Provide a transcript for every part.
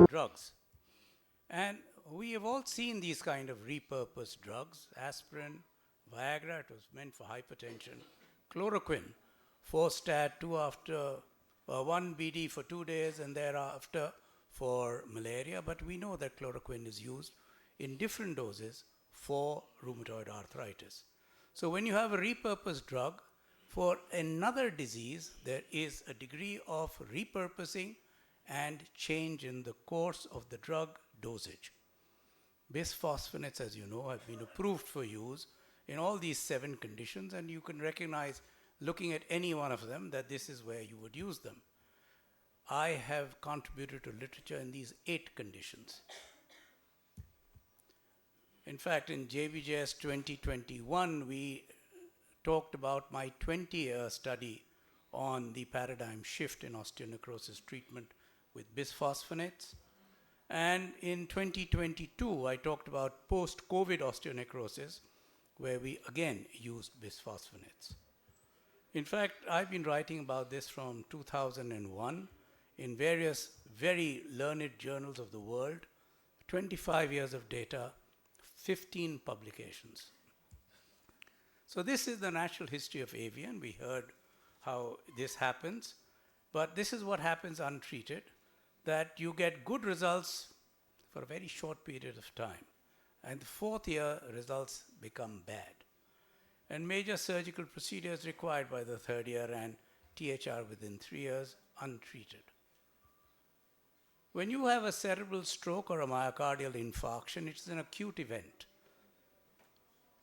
drugs. And we have all seen these kind of repurposed drugs. Aspirin, Viagra, it was meant for hypertension. Chloroquin, 4-stat, 2 after 1 BD for 2 days and thereafter for malaria. But we know that chloroquine is used in different doses for rheumatoid arthritis. So when you have a repurposed drug for another disease, there is a degree of repurposing and change in the course of the drug dosage. Bisphosphonates, as you know, have been approved for use in all these 7 conditions, and you can recognize, looking at any one of them, that this is where you would use them. I have contributed to literature in these 8 conditions. In fact, in JBJS 2021, we talked about my 20-year study on the paradigm shift in osteonecrosis treatment with bisphosphonates. And in 2022, I talked about post-COVID osteonecrosis, where we again used bisphosphonates. In fact, I've been writing about this from 2001 in various very learned journals of the world, 25 years of data, 15 publications. So this is the natural history of AVN. We heard how this happens, but this is what happens untreated, that you get good results for a very short period of time. And the 4th year, results become bad. And major surgical procedures required by the 3rd year and THR within 3 years, untreated. When you have a cerebral stroke or a myocardial infarction, it's an acute event.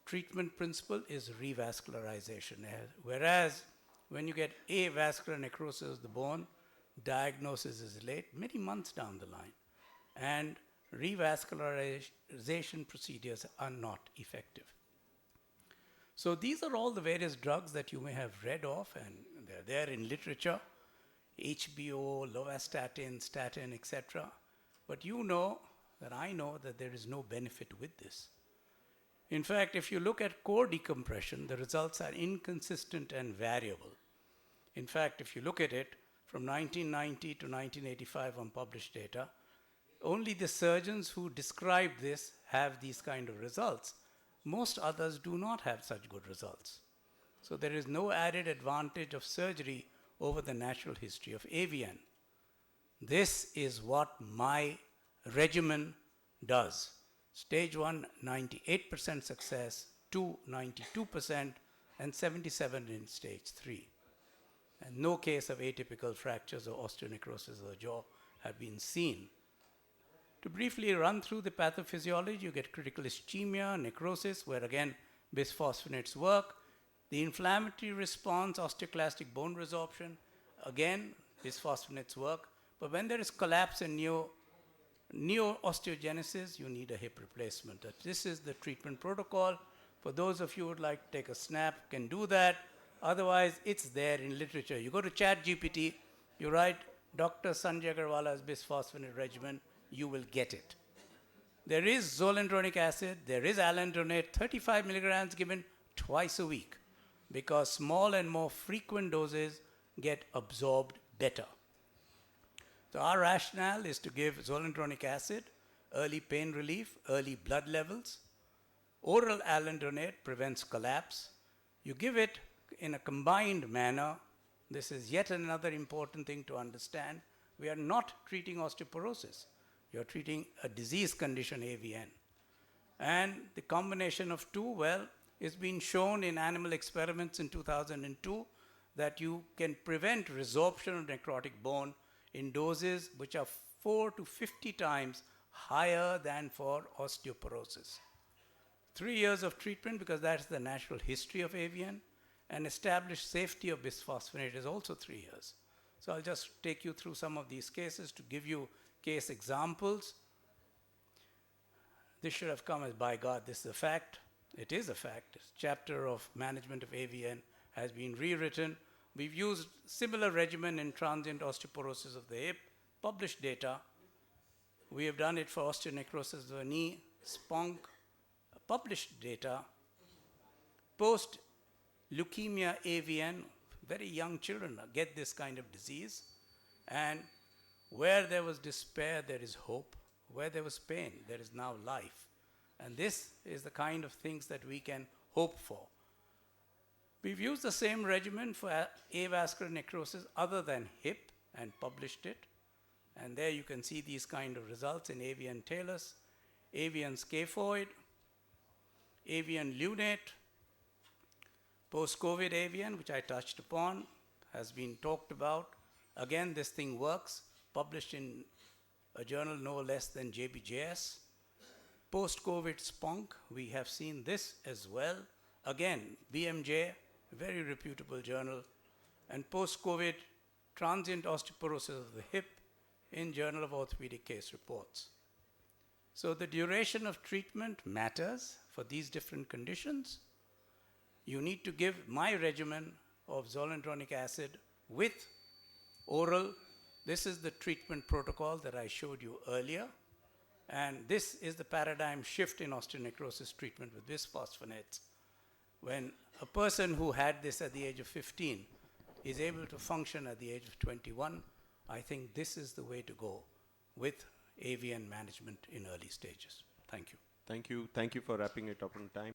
Treatment principle is revascularization, whereas when you get avascular necrosis of the bone, diagnosis is late, many months down the line, and revascularization procedures are not effective. So these are all the various drugs that you may have read of, and they're there in literature, HBO, lovastatin, statin, etc. But you know that I know that there is no benefit with this. In fact, if you look at core decompression, the results are inconsistent and variable. In fact, if you look at it, from 1990 to 1985 on published data, only the surgeons who describe this have these kind of results. Most others do not have such good results. So there is no added advantage of surgery over the natural history of AVN. This is what my regimen does. Stage 1, 98% success, 2, 92%, and 77 in stage 3. And no case of atypical fractures or osteonecrosis of the jaw have been seen. To briefly run through the pathophysiology, you get critical ischemia, necrosis, where again bisphosphonates work. The inflammatory response, osteoclastic bone resorption, again bisphosphonates work. But when there is collapse and neo-osteogenesis, you need a hip replacement. This is the treatment protocol. For those of you who would like to take a snap, can do that. Otherwise, it's there in literature. You go to ChatGPT, you write Dr. Sanjay Agarwala's bisphosphonate regimen, you will get it. There is Zoledronic acid, there is Alendronate, 35 milligrams given twice a week, because small and more frequent doses get absorbed better. So our rationale is to give Zoledronic acid, early pain relief, early blood levels. Oral Alendronate prevents collapse. You give it in a combined manner. This is yet another important thing to understand. We are not treating osteoporosis. You're treating a disease condition, AVN. And the combination of two, well, it's been shown in animal experiments in 2002 that you can prevent resorption of necrotic bone in doses which are 4 to 50 times higher than for osteoporosis. 3 years of treatment, because that's the natural history of AVN, and established safety of bisphosphonate is also 3 years. So I'll just take you through some of these cases to give you case examples. This should have come as, by God, this is a fact. It is a fact. This chapter of management of AVN has been rewritten. We've used similar regimen in transient osteoporosis of the hip, published data. We have done it for osteonecrosis of the knee, SPONK, published data. Post-leukemia AVN, very young children get this kind of disease. And where there was despair, there is hope. Where there was pain, there is now life. And this is the kind of things that we can hope for. We've used the same regimen for avascular necrosis other than hip and published it. And there you can see these kind of results in AVN talus, AVN scaphoid, AVN lunate, post-COVID AVN, which I touched upon, has been talked about. Again, this thing works, published in a journal no less than JBJS. Post-COVID spunk, we have seen this as well. Again, BMJ, very reputable journal. And post-COVID transient osteoporosis of the hip in Journal of Orthopedic Case Reports. So the duration of treatment matters for these different conditions. You need to give my regimen of zoledronic acid with oral. This is the treatment protocol that I showed you earlier. And this is the paradigm shift in osteonecrosis treatment with bisphosphonates. When a person who had this at the age of 15 is able to function at the age of 21, I think this is the way to go with AVN management in early stages. Thank you. Thank you. Thank you for wrapping it up on time.